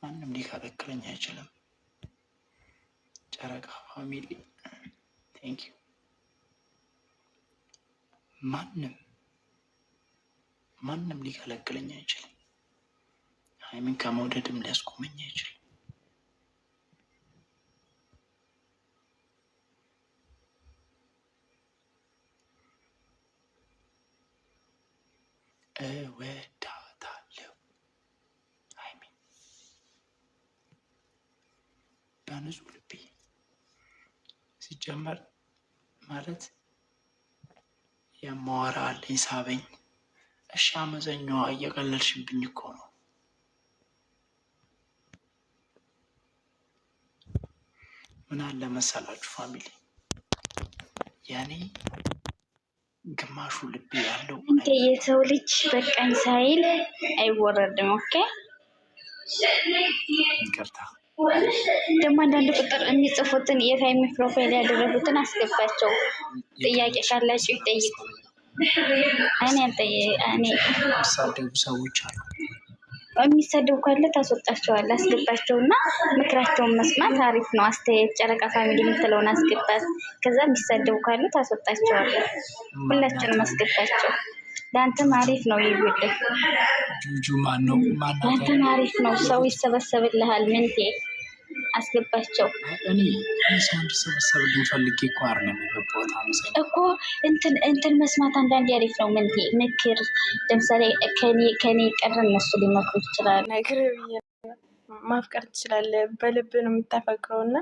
ማንም ሊከለክለኝ አይችልም። ጨረቃ ፋሚሊ ቴንክ ዩ። ማንም ሊከለክለኝ አይችልም። ሀይሚን ከመውደድም ሊያስቆመኝ አይችልም። እወዳታለሁ ሀይሚን በንጹህ ልቤ። ሲጀመር ማለት የማወራ አለኝ ሳበኝ። እሺ አመዘኛዋ እየቀለልሽብኝ እኮ ነው። ምን አለ መሰላችሁ ፋሚሊ፣ ያኔ ግማሹ ልቤ ያለው የሰው ልጅ በቀኝ ሳይል አይወረድም። ኦኬ ይቅርታ። ደግሞ አንዳንድ ቁጥር የሚጽፉትን የሃይሚ ፕሮፋይል ያደረጉትን አስገባቸው። ጥያቄ ካላችሁ ይጠይቁ። እኔ የሚሳደቡ ሰዎች አሉ። የሚሳደቡ ካለ ታስወጣቸዋለህ። አስገባቸውና ምክራቸውን መስማት አሪፍ ነው። አስተያየት ጨረቃ ፋሚሊ የምትለውን አስገባት። ከዛ የሚሳደቡ ካሉ ታስወጣቸዋለህ። ሁላችንም አስገባቸው። ለአንተም አሪፍ ነው። ይብልህ ጁጁ ማነው? ለአንተም አሪፍ ነው። ሰው ይሰበሰብልሃል። ምንቴ አስገባቸው። እኔ ሰው እንዲሰበሰብልኝ ፈልጌ እኮ አይደለም የገባሁት። እኮ እንትን መስማት አንዳንዴ አሪፍ ነው። ምንቴ ምክር ለምሳሌ ከኔ ቀረ እነሱ ሊመክሩ ይችላሉ። ነገር ማፍቀር ትችላለህ። በልብ ነው የምታፈቅረው እና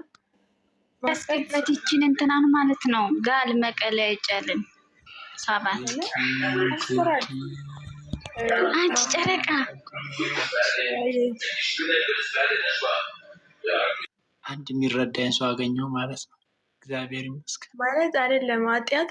አስገባት። ይችን እንትናን ማለት ነው ጋል መቀለጫልን ሰባት አንቺ ጨረቃ አንድ የሚረዳኝ ሰው አገኘው ማለት ነው። እግዚአብሔር ይመስገን ማለት አይደለም ኃጢአት